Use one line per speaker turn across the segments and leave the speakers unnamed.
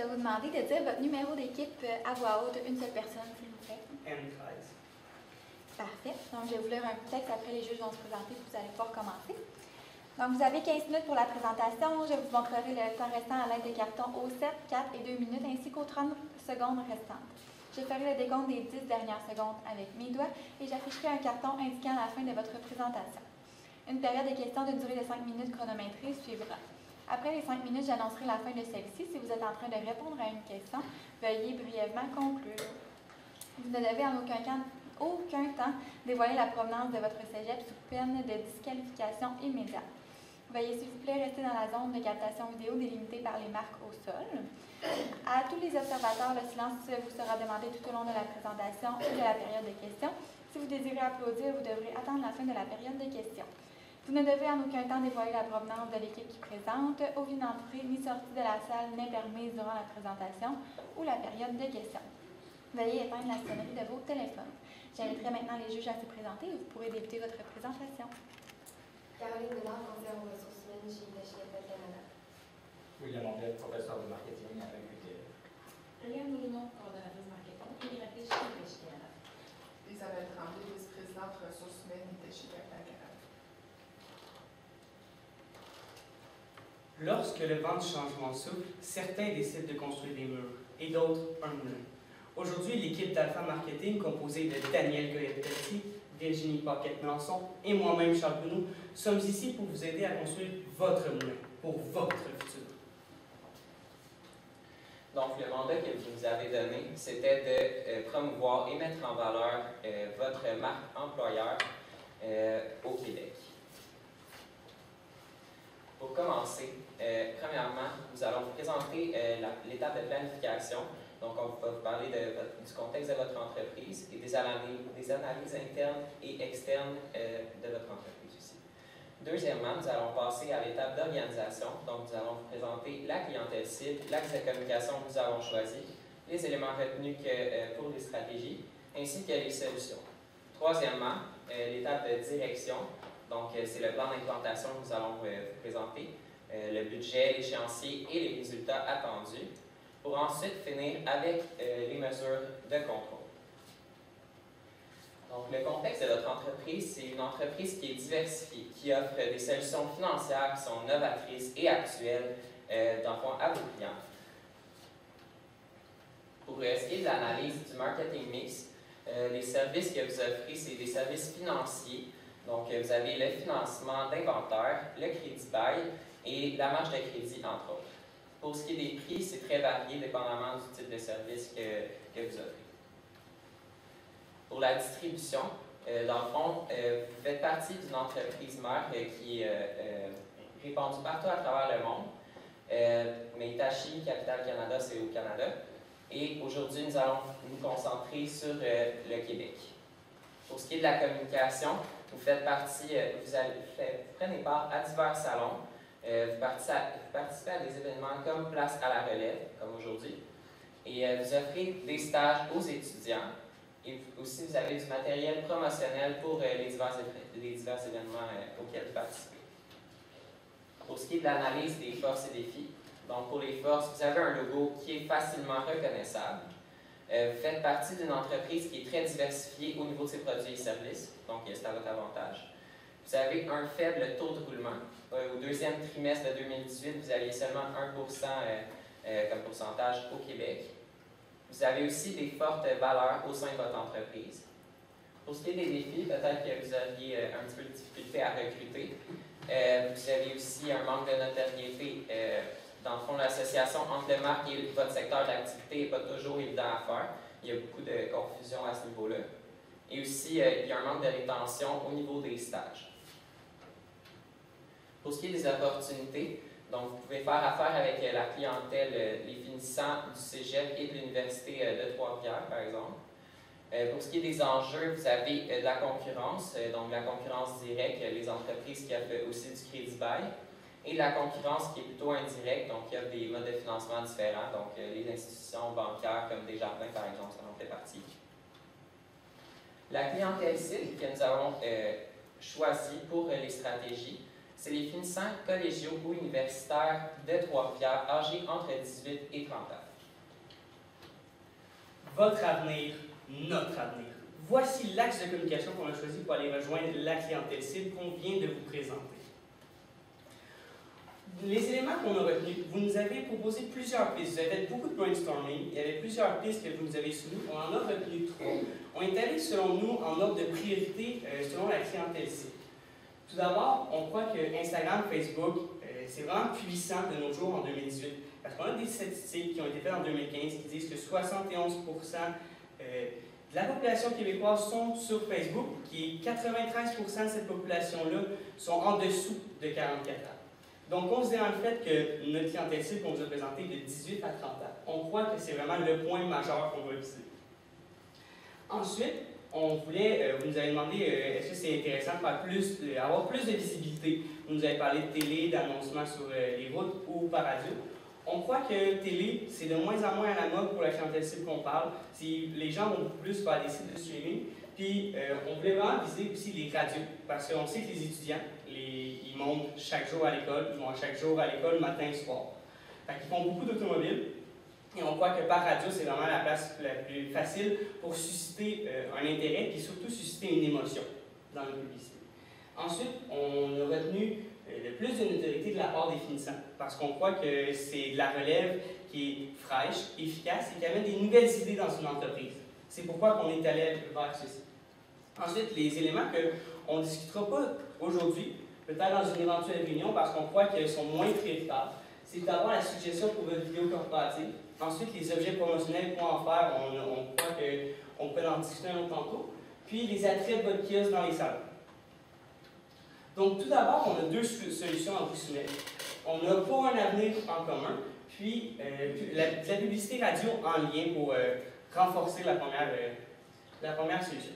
vais vous demander de dire votre numéro d'équipe à voix haute, une seule personne, s'il vous plaît.
M13.
Parfait. Donc, je vais vous lire un petit texte, après les juges vont se présenter, puis vous allez pouvoir commencer. Donc, vous avez 15 minutes pour la présentation. Je vous montrerai le temps restant à l'aide des cartons aux 7, 4 et 2 minutes, ainsi qu'aux 30 secondes restantes. Je ferai le décompte des 10 dernières secondes avec mes doigts et j'afficherai un carton indiquant la fin de votre présentation. Une période de questions d'une durée de 5 minutes chronométrée suivra. Après les 5 minutes, j'annoncerai la fin de celle-ci. Si vous êtes en train de répondre à une question, veuillez brièvement conclure. Vous ne devez en aucun temps dévoiler la provenance de votre cégep sous peine de disqualification immédiate. Veuillez s'il vous plaît rester dans la zone de captation vidéo délimitée par les marques au sol. À tous les observateurs, le silence vous sera demandé tout au long de la présentation et de la période de questions. Si vous désirez applaudir, vous devrez attendre la fin de la période de questions. Vous ne devez en aucun temps dévoiler la provenance de l'équipe qui présente. Aucune entrée ni sortie de la salle n'est permise durant la présentation ou la période de questions. Veuillez éteindre la sonnerie de vos téléphones. J'inviterai maintenant les juges à se présenter et vous pourrez débuter votre présentation.
Caroline Ménard, conseillère aux ressources humaines chez Hachette Canada.
William Anglais, professeur de marketing à l'UQTR.
Léa Moulinon, coordonnatrice marketing et directrice chez Hachette Canada.
Isabelle Tremblay, vice-présidente ressources humaines et chez Canada.
Lorsque le vent du changement souffle, certains décident de construire des murs et d'autres un moulin. Aujourd'hui, l'équipe d'Alpha Marketing, composée de Daniel Goyette-Petit, Virginie Paquette-Melançon et moi-même, Charles Bruno, sommes ici pour vous aider à construire votre moulin, pour votre futur.
Donc, le mandat que vous nous avez donné, c'était de promouvoir et mettre en valeur votre marque employeur au Québec. Pour commencer, premièrement, nous allons vous présenter l'étape de planification. Donc, on va vous parler du contexte de votre entreprise et des analyses internes et externes de votre entreprise aussi. Deuxièmement, nous allons passer à l'étape d'organisation. Donc, nous allons vous présenter la clientèle cible, l'axe de communication que nous avons choisi, les éléments retenus pour les stratégies, ainsi que les solutions. Troisièmement, l'étape de direction. Donc, c'est le plan d'implantation que nous allons vous présenter, le budget, l'échéancier et les résultats attendus, pour ensuite finir avec les mesures de contrôle. Donc, le contexte de votre entreprise, c'est une entreprise qui est diversifiée, qui offre des solutions financières qui sont novatrices et actuelles dans le fond, à vos clients. Pour ce qui est de l'analyse du marketing mix, les services que vous offrez, c'est des services financiers. Donc, vous avez le financement d'inventaire, le crédit bail et la marge de crédit, entre autres. Pour ce qui est des prix, c'est très varié dépendamment du type de service que vous offrez. Pour la distribution, dans le fond, vous faites partie d'une entreprise mère qui est répandue partout à travers le monde. Mais Hitachi Capital Canada, c'est au Canada. Et aujourd'hui, nous allons nous concentrer sur le Québec. Pour ce qui est de la communication, vous faites partie, vous prenez part à divers salons. Vous participez à des événements comme Place à la Relève, comme aujourd'hui, et vous offrez des stages aux étudiants, et aussi vous avez du matériel promotionnel pour les divers événements auxquels vous participez. Pour ce qui est de l'analyse des forces et défis, donc pour les forces, vous avez un logo qui est facilement reconnaissable. Vous faites partie d'une entreprise qui est très diversifiée au niveau de ses produits et services, donc c'est à votre avantage. Vous avez un faible taux de roulement. Au deuxième trimestre de 2018, vous aviez seulement 1% comme pourcentage au Québec. Vous avez aussi des fortes valeurs au sein de votre entreprise. Pour ce qui est des défis, peut-être que vous aviez un petit peu de difficulté à recruter. Vous avez aussi un manque de notoriété. Dans le fond, l'association entre le marque et votre secteur d'activité n'est pas toujours évident à faire. Il y a beaucoup de confusion à ce niveau-là. Et aussi, il y a un manque de rétention au niveau des stages. Pour ce qui est des opportunités, donc vous pouvez faire affaire avec la clientèle, les finissants du Cégep et de l'Université de Trois-Rivières, par exemple. Pour ce qui est des enjeux, vous avez de la concurrence, donc la concurrence directe, les entreprises qui offrent aussi du crédit bail, et la concurrence qui est plutôt indirecte, donc qui offre des modes de financement différents, donc les institutions bancaires comme Desjardins, par exemple, ça en fait partie. La clientèle cible que nous avons choisie pour les stratégies, c'est les finissants collégiaux ou universitaires de Trois-Rivières âgés entre 18 et 30 ans.
votre avenir, notre avenir. Voici l'axe de communication qu'on a choisi pour aller rejoindre la clientèle cible qu'on vient de vous présenter. Les éléments qu'on a retenus, vous nous avez proposé plusieurs pistes. Vous avez fait beaucoup de brainstorming. Il y avait plusieurs pistes que vous nous avez soumises. On en a retenu 3. On est allé, selon nous, en ordre de priorité selon la clientèle cible. Tout d'abord, on croit que Instagram, Facebook, c'est vraiment puissant de nos jours en 2018. Parce qu'on a des statistiques qui ont été faites en 2015 qui disent que 71% de la population québécoise sont sur Facebook, qui 93% de cette population-là sont en dessous de 44 ans. Donc, considérant le fait que notre clientèle cible qu'on vous a présenté est de 18 à 30 ans, on croit que c'est vraiment le point majeur qu'on va viser. Ensuite, on voulait, vous nous avez demandé est-ce que c'est intéressant de faire avoir plus de visibilité. Vous nous avez parlé de télé, d'annoncements sur les routes ou par radio. On croit que télé, c'est de moins en moins à la mode pour la clientèle cible qu'on parle. Les gens vont beaucoup plus faire des sites de streaming. Puis, on voulait vraiment viser aussi les radios, parce qu'on sait que les étudiants, ils montent chaque jour à l'école, ils vont chaque jour à l'école, matin et soir. Fait qu'ils font beaucoup d'automobiles. Et on croit que par radio, c'est vraiment la place la plus facile pour susciter un intérêt et surtout susciter une émotion dans la publicité. Ensuite, on a retenu le plus de notoriété de la part des finissants parce qu'on croit que c'est de la relève qui est fraîche, efficace et qui amène des nouvelles idées dans une entreprise. C'est pourquoi on est allé vers ceci. Ensuite, les éléments qu'on ne discutera pas aujourd'hui, peut-être dans une éventuelle réunion parce qu'on croit qu'ils sont moins prioritaires, c'est d'abord la suggestion pour votre vidéo corporative. Ensuite, les objets promotionnels qu'on en faire, on croit qu'on peut en discuter un autre tantôt. Puis, les attraits de votre kiosque dans les salons. Donc, tout d'abord, on a 2 solutions à vous soumettre. On a pour un avenir en commun, puis la publicité radio en lien pour renforcer la première solution.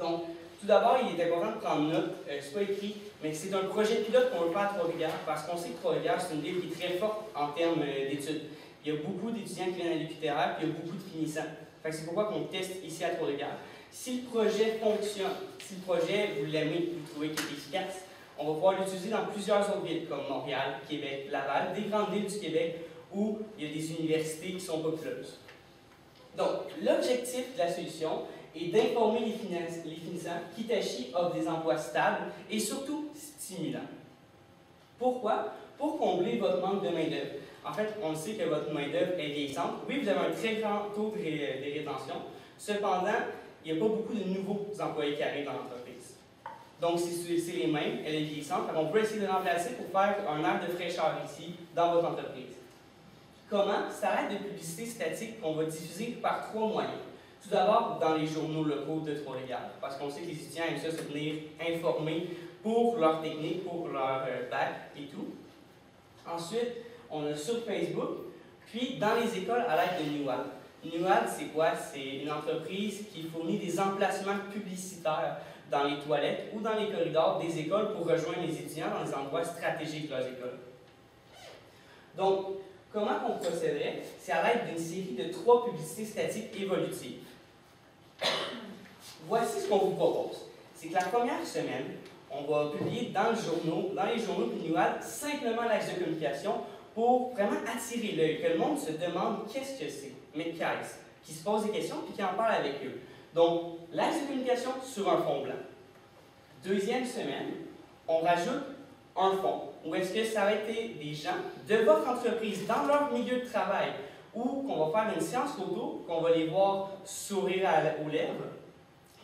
Donc, tout d'abord, il est important de prendre note, c'est pas écrit, mais c'est un projet pilote qu'on veut faire à Trois-Rivières, parce qu'on sait que Trois-Rivières, c'est une ville qui est très forte en termes d'études. Il y a beaucoup d'étudiants qui viennent à l'UQTR, puis il y a beaucoup de finissants. C'est pourquoi qu'on teste ici à Trois-Rivières. Si le projet fonctionne, si le projet, vous l'aimez, vous trouvez qu'il est efficace, on va pouvoir l'utiliser dans plusieurs autres villes, comme Montréal, Québec, Laval, des grandes villes du Québec où il y a des universités qui sont populeuses. Donc, l'objectif de la solution est d'informer les finissants qu'Hitachi offre des emplois stables et surtout stimulants. Pourquoi? Pour combler votre manque de main-d'œuvre. En fait, on sait que votre main-d'œuvre est vieillissante. Oui, vous avez un très grand taux de rétention. Cependant, il n'y a pas beaucoup de nouveaux employés qui arrivent dans l'entreprise. Donc, c'est les mêmes, elle est vieillissante. On peut essayer de remplacer pour faire un air de fraîcheur ici, dans votre entreprise. Comment? Ça va être de publicité statique qu'on va diffuser par 3 moyens. Tout d'abord, dans les journaux locaux de Trois-Rivières, parce qu'on sait que les étudiants aiment ça se tenir informés pour leur technique, pour leur bac et tout. Ensuite, on a sur Facebook, puis dans les écoles à l'aide de Nuad. Nuad, c'est quoi? C'est une entreprise qui fournit des emplacements publicitaires dans les toilettes ou dans les corridors des écoles pour rejoindre les étudiants dans les endroits stratégiques de leurs écoles. Donc, comment on procéderait? C'est à l'aide d'une série de 3 publicités statiques évolutives. Voici ce qu'on vous propose. C'est que la première semaine, on va publier dans les journaux de Nuad simplement l'axe de communication pour vraiment attirer l'œil, que le monde se demande qu'est-ce que c'est, mais qu'est-ce, qui se pose des questions puis qui en parle avec eux. Donc, l'axe de communication sur un fond blanc. Deuxième semaine, on rajoute un fond, où est-ce que ça va être des gens de votre entreprise, dans leur milieu de travail, ou qu'on va faire une séance photo, qu'on va les voir sourire aux lèvres,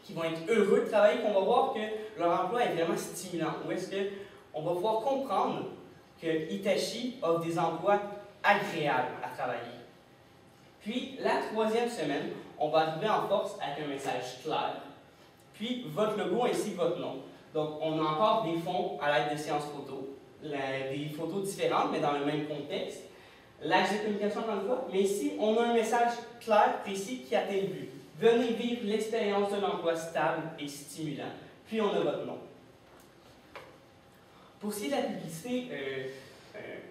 qui vont être heureux de travailler, qu'on va voir que leur emploi est vraiment stimulant, où est-ce qu'on va pouvoir comprendre que Hitachi offre des emplois agréables à travailler. Puis, la 3e semaine, on va arriver en force avec un message clair, puis votre logo ainsi que votre nom. Donc, on a encore des fonds à l'aide de séances photos, des photos différentes, mais dans le même contexte. L'axe de communication, encore une fois, mais ici, on a un message clair, précis, qui atteint le but. Venez vivre l'expérience d'un emploi stable et stimulant. Puis, on a votre nom. Pour ce qui est de la publicité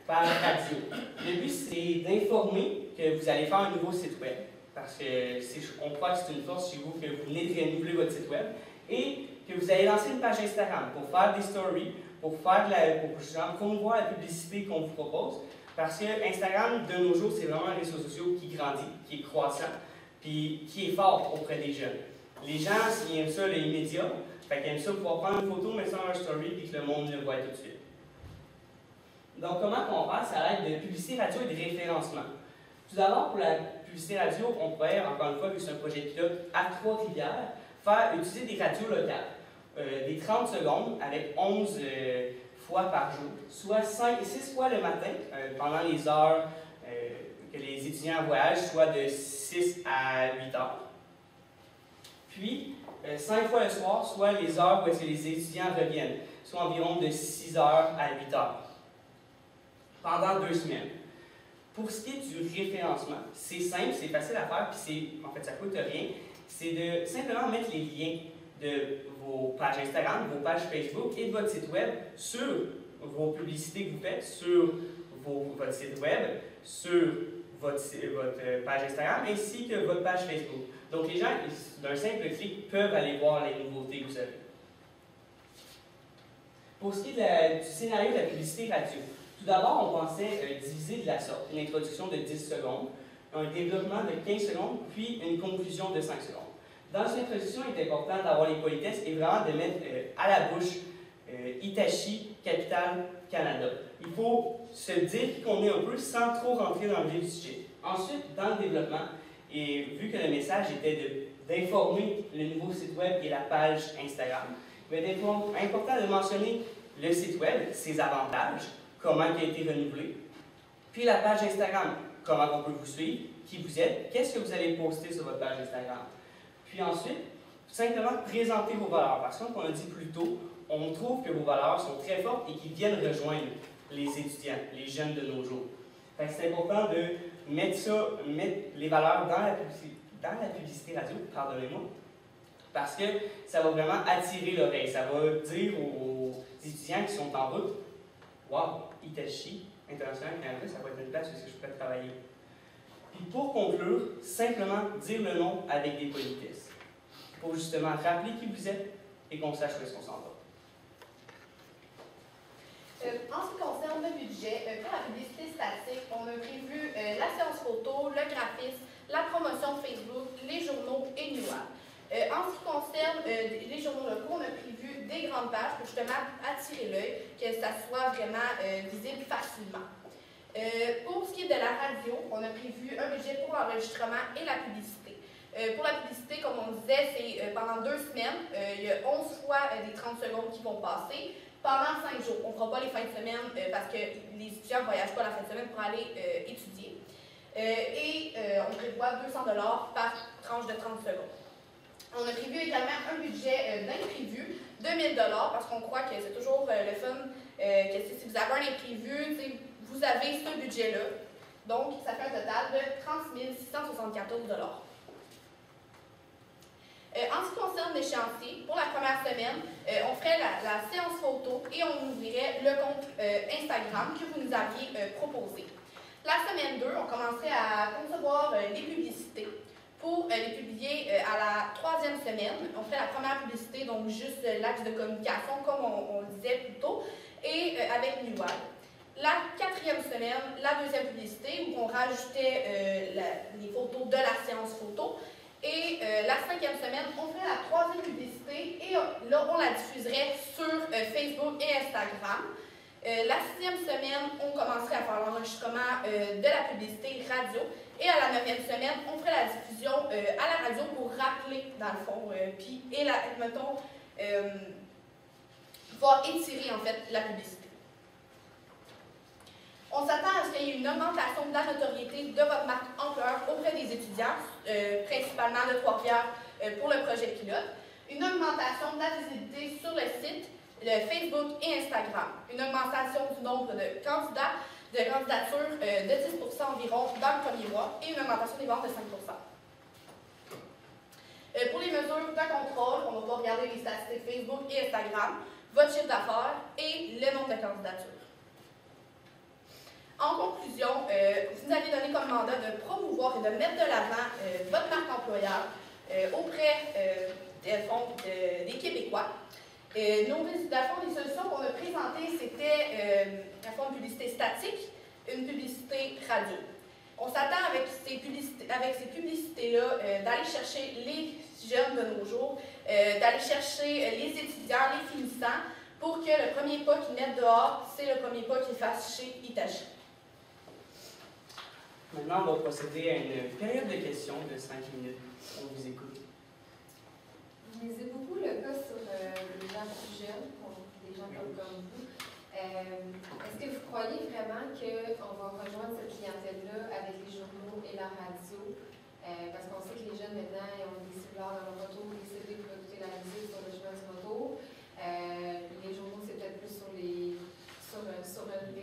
par radio, le but, c'est d'informer que vous allez faire un nouveau site web, parce qu'on croit que c'est une force chez vous que vous venez de renouveler votre site web, et que vous allez lancer une page Instagram pour faire des stories, pour promouvoir la publicité qu'on vous propose, parce que Instagram, de nos jours, c'est vraiment un réseau social qui grandit, qui est croissant. puis qui est fort auprès des jeunes. Les gens, ils aiment ça, l'immédiat, fait qu'ils aiment ça pouvoir prendre une photo, mettre ça dans leur story, puis que le monde le voit tout de suite. Donc, comment on fait? C'est à l'aide de publicité radio et de référencement. Tout d'abord, pour la publicité radio, on pourrait, encore une fois, vu que c'est un projet pilote à Trois-Rivières, faire utiliser des radios locales, des 30 secondes avec 11 fois par jour, soit 6 fois le matin, pendant les heures que les étudiants voyagent, soit de 6 à 8 heures. Puis, 5 fois le soir, soit les heures où est-ce que les étudiants reviennent, soit environ de 6 heures à 8 heures, pendant 2 semaines. Pour ce qui est du référencement, c'est simple, c'est facile à faire, puis en fait, ça ne coûte rien. C'est de simplement mettre les liens de vos pages Instagram, vos pages Facebook et de votre site web sur vos publicités que vous faites, sur votre site web, sur votre page Instagram, ainsi que votre page Facebook. Donc, les gens, d'un simple clic, peuvent aller voir les nouveautés que vous avez. Pour ce qui est du scénario de la publicité radio, tout d'abord, on pensait diviser de la sorte. Une introduction de 10 secondes, un développement de 15 secondes, puis une conclusion de 5 secondes. Dans cette introduction, il est important d'avoir les politesses et vraiment de mettre à la bouche Hitachi, Capital, Canada. Il faut se dire qui qu'on est un peu sans trop rentrer dans le vif du sujet. Ensuite, dans le développement, et vu que le message était d'informer le nouveau site web et la page Instagram, il est important de mentionner le site web, ses avantages, comment il a été renouvelé, puis la page Instagram, comment on peut vous suivre, qui vous êtes, qu'est-ce que vous allez poster sur votre page Instagram. Puis ensuite, simplement présenter vos valeurs. Parce que, comme on a dit plus tôt, on trouve que vos valeurs sont très fortes et qu'ils viennent rejoindre les étudiants, les jeunes de nos jours. C'est important de mettre les valeurs dans la publicité radio, pardonnez-moi, parce que ça va vraiment attirer l'oreille. Ça va dire aux étudiants qui sont en route, « Wow, Hitachi, International Canada, ça va être une place où je pourrais travailler. » Puis pour conclure, simplement dire le nom avec des politesses, pour justement rappeler qui vous êtes et qu'on sache où est-ce qu'on s'en va.
En ce qui concerne le budget, pour la publicité statique, on a prévu la séance photo, le graphisme, la promotion Facebook, les journaux et Newad. En ce qui concerne les journaux locaux, on a prévu des grandes pages pour justement attirer l'œil, que ça soit vraiment visible facilement. Pour ce qui est de la radio, on a prévu un budget pour l'enregistrement et la publicité. Pour la publicité, comme on disait, c'est pendant 2 semaines, il y a 11 fois des 30 secondes qui vont passer. Pendant 5 jours, on ne fera pas les fins de semaine parce que les étudiants ne voyagent pas la fin de semaine pour aller étudier. On prévoit 200 $ par tranche de 30 secondes. On a prévu également un budget d'imprévu de 1 000 $ parce qu'on croit que c'est toujours le fun, que si vous avez un imprévu, vous avez ce budget-là. Donc, ça fait un total de 30 674 $. En ce qui concerne l'échéancier, pour la première semaine, on ferait la séance photo et on ouvrirait le compte Instagram que vous nous aviez proposé. La semaine 2, on commencerait à concevoir les publicités. Pour les publier à la 3e semaine, on ferait la première publicité, donc juste l'axe de communication, comme on le disait plus tôt, et avec Newad. La 4e semaine, la 2e publicité, où on rajoutait les photos de la séance photo. Et la 5e semaine, on ferait la 3e publicité et là, on la diffuserait sur Facebook et Instagram. La 6e semaine, on commencerait à faire l'enregistrement de la publicité radio. Et à la 9e semaine, on ferait la diffusion à la radio pour rappeler, dans le fond, pouvoir étirer, en fait, la publicité. On s'attend à ce qu'il y ait une augmentation de la notoriété de votre marque employeur auprès des étudiants, principalement de Trois-Rivières pour le projet pilote. Une augmentation de la visibilité sur le site, le Facebook et Instagram. Une augmentation du nombre de candidatures de 10 % environ dans le premier mois et une augmentation des ventes de 5 %. Pour les mesures de contrôle, on va pas regarder les statistiques Facebook et Instagram, votre chiffre d'affaires et le nombre de candidatures. En conclusion, vous nous avez donné comme mandat de promouvoir et de mettre de l'avant votre marque employeur auprès des Québécois. Les solutions qu'on a présentées, c'était une publicité statique, une publicité radio. On s'attend avec ces publicités-là d'aller chercher les jeunes de nos jours, d'aller chercher les étudiants, les finissants, pour que le premier pas qu'ils mettent dehors, c'est le premier pas qu'ils fassent chez Hitachi.
Maintenant, on va procéder à une période de questions de 5 minutes. On vous écoute.
Vous misez beaucoup le cas sur les gens plus jeunes, des gens comme vous. Est-ce que vous croyez vraiment qu'on va rejoindre cette clientèle-là avec les journaux et la radio? Parce qu'on sait que les jeunes maintenant ont des cellulaires dans leur auto, des CD pour écouter la musique sur le chemin du moto. Les journaux, c'est peut-être plus sur les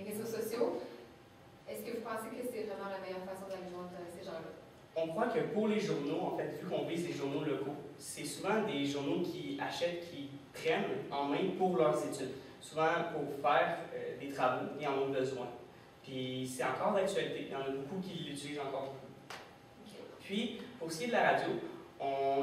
réseaux sociaux. Est-ce que vous pensez que c'est vraiment la meilleure façon d'aller joindre ces gens-là?
On croit que pour les journaux, en fait, vu qu'on vise les journaux locaux, c'est souvent des journaux qui achètent, qui prennent en main pour leurs études. Souvent pour faire des travaux et en ont besoin. Puis c'est encore d'actualité. Il y en a beaucoup qui l'utilisent encore beaucoup.
Okay.
Puis, pour ce qui est de la radio,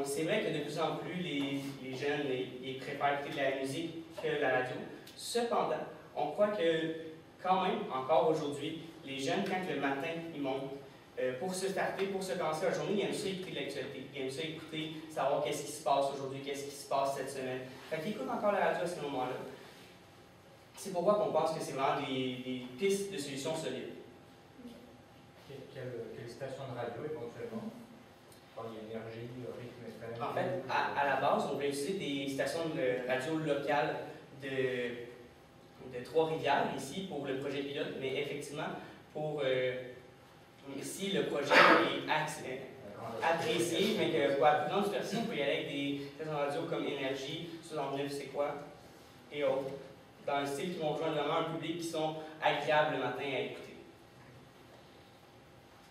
c'est vrai que de plus en plus, les jeunes ils préfèrent écouter de la musique que la radio. Cependant, on croit que quand même, encore aujourd'hui, les jeunes, quand le matin, ils montent, pour se starter, pour se commencer la journée, ils aiment ça écouter de l'actualité. Ils aiment ça écouter, savoir qu'est-ce qui se passe aujourd'hui, qu'est-ce qui se passe cette semaine. Fait qu'ils écoutent encore la radio à ce moment-là. C'est pourquoi on pense que c'est vraiment des pistes de solutions solides.
Quelle station de radio éventuellement? Par l'énergie, le rythme FM?
En fait, à la base, on voulait utiliser des stations de radio locales de Trois-Rivières ici pour le projet pilote, mais effectivement, si le projet est apprécié, mais que pour la plus grande superficie, on peut y aller avec des stations de radio comme Énergie, 69, c'est quoi, et autres, dans le style qui vont rejoindre vraiment un public qui sont agréables le matin à écouter.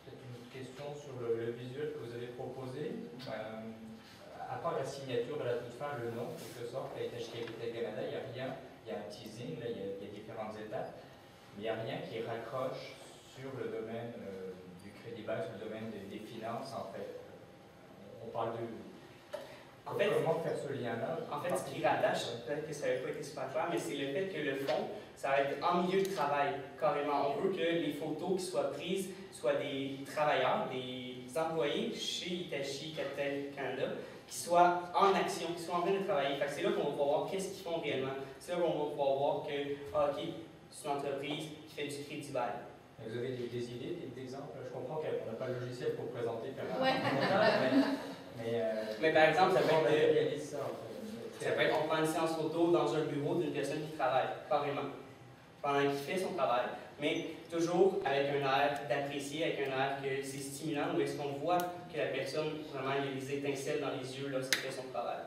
Peut-être une autre question sur le visuel que vous avez proposé. À part la signature de la toute fin, le nom, en quelque sorte, Hitachi Canada, il n'y a rien. Il y a un teasing, là, il y a différentes étapes, mais il n'y a rien qui raccroche sur le domaine du crédit bail, sur le domaine des finances, en fait. On parle de... comment faire ce lien-là?
En fait, ce qui rattache, peut-être que ça n'avait pas été super clair, mais c'est le fait que le fonds, ça va être en milieu de travail, carrément. On veut que les photos qui soient prises soient des travailleurs, des employés chez Hitachi Capital Canada, qui soient en action, qui soient en train de travailler. C'est là qu'on va pouvoir voir qu'est-ce qu'ils font réellement. C'est là qu'on va pouvoir voir que, OK, c'est une entreprise qui fait du crédit bail.
Vous avez des idées, des exemples? Je comprends qu'on n'a pas le logiciel pour présenter.
Mais par exemple, ça peut être, on prend une séance photo dans un bureau d'une personne qui travaille, carrément, pendant qu'il fait son travail, mais toujours avec un air d'apprécier, avec un air que c'est stimulant, où est-ce qu'on voit que la personne, vraiment, il y a des étincelles dans les yeux lorsqu'il fait son travail.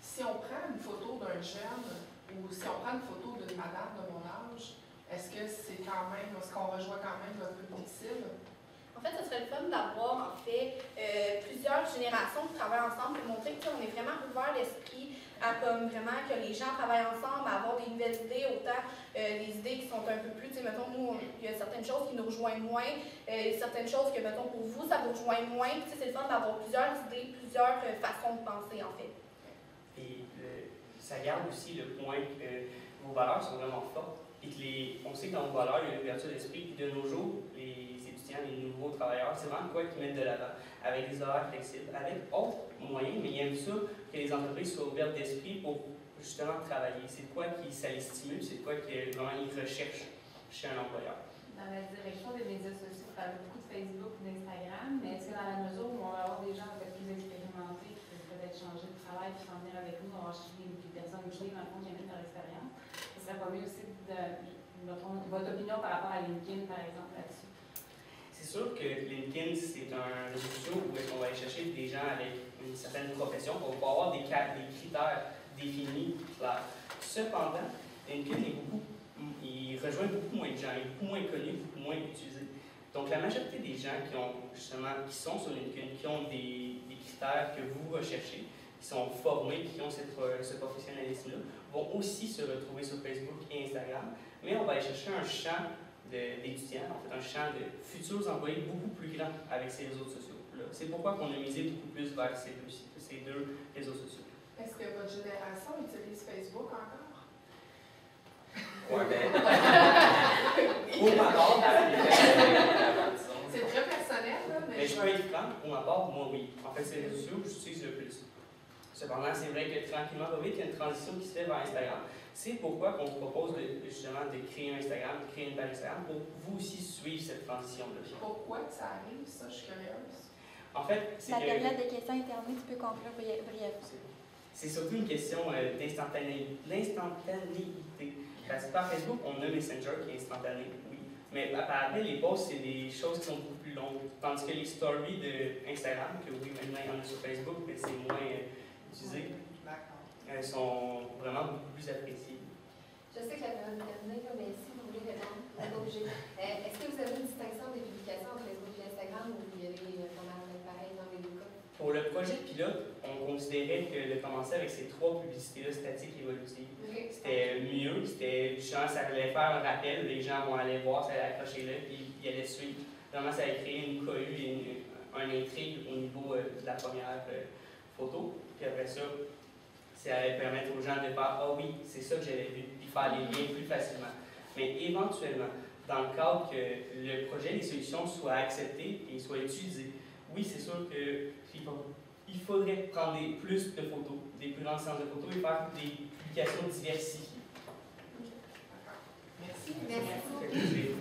Si on prend une photo d'un jeune, ou si on prend une photo d'une madame de mon âge, est-ce que c'est quand même, est-ce qu'on rejoint quand même le public cible?
En fait, ce serait le fun d'avoir, en fait, plusieurs générations qui travaillent ensemble pour montrer qu'on est vraiment ouvert l'esprit à comme vraiment que les gens travaillent ensemble, à avoir des nouvelles idées, autant des idées qui sont un peu plus, tu sais, mettons, nous, il y a certaines choses qui nous rejoignent moins, certaines choses que, mettons, pour vous, ça vous rejoint moins. Tu sais, c'est le fun d'avoir plusieurs idées, plusieurs façons de penser, en fait.
Et ça garde aussi le point que vos valeurs sont vraiment fortes. Et que on sait que dans vos valeurs, il y a une ouverture d'esprit. De nos jours, les étudiants, les nouveaux travailleurs, c'est vraiment quoi qu'ils mettent de l'avant, avec des horaires flexibles, avec autres moyens, mais ils aiment ça que les entreprises soient ouvertes d'esprit pour justement travailler. C'est quoi qui ça les stimule, c'est quoi que vraiment ils recherchent chez un employeur.
Dans la direction des médias sociaux, on parle beaucoup de Facebook et d'Instagram, mais est-ce que dans la mesure où on va avoir des gens peut-être plus expérimentés qui peuvent peut-être changer de travail puis s'en venir avec nous, on va acheter des personnes clés dans le fond qui amènent leur expérience, ce serait pas mieux aussi votre opinion par rapport à LinkedIn, par exemple, là-dessus?
C'est sûr que LinkedIn, c'est un réseau social où on va aller chercher des gens avec une certaine profession. On va avoir des critères définis, clairs. Cependant, LinkedIn il rejoint beaucoup moins de gens, il est beaucoup moins connu, beaucoup moins utilisé. Donc, la majorité des gens qui sont sur LinkedIn, qui ont des critères que vous recherchez, qui sont formés, qui ont ce professionnalisme-là, vont aussi se retrouver sur Facebook et Instagram. Mais on va aller chercher un champ d'étudiants, en fait un champ de futurs employés beaucoup plus grand avec ces réseaux sociaux-là. C'est pourquoi on a misé beaucoup plus vers ces deux réseaux sociaux.
Est-ce que votre génération utilise Facebook encore?
Oui, bien. Pour ma part,
C'est
Cependant, c'est vrai que tranquillement, pas vite, il y a une transition qui se fait vers Instagram. C'est pourquoi on se propose justement de créer un Instagram, de créer une page Instagram pour vous aussi suivre cette transition-là.
Pourquoi que ça arrive, ça? Je suis curieuse.
En fait, c'est
La
que...
période des questions internées, tu peux conclure brièvement.
C'est surtout une question d'instantanéité. Parce que par Facebook, on a Messenger qui est instantané, oui. Mais après, les posts, c'est des choses qui sont beaucoup plus longues. Tandis que les stories d'Instagram, que oui, maintenant il y en a sur Facebook, mais c'est moins utilisé,
D'accord.
sont vraiment beaucoup plus appréciées.
Je sais que la période est terminée, mais si vous voulez répondre, vous n'êtes pas obligé. Est-ce que vous avez une distinction des publications entre Facebook et Instagram ou vous y allez pas mal pareil dans les deux cas?
Pour le projet pilote, on considérait que de commencer avec ces 3 publicités-là, statiques et évolutives, c'était mieux. C'était genre, ça allait faire un rappel, les gens vont aller voir, ça allait accrocher là, puis ils allaient suivre. Vraiment, ça allait créer une cohue et un intrigue au niveau de la première photo. Puis après ça, ça allait permettre aux gens de faire « Ah oui, c'est ça que j'avais vu », puis faire les liens plus facilement. Mais éventuellement, dans le cadre que le projet, les solutions soient acceptées et soient utilisées, oui, c'est sûr qu'il faudrait prendre plus de photos, des plus grandes séances de photos et faire des publications diversifiées.
Merci.
Merci.
Merci.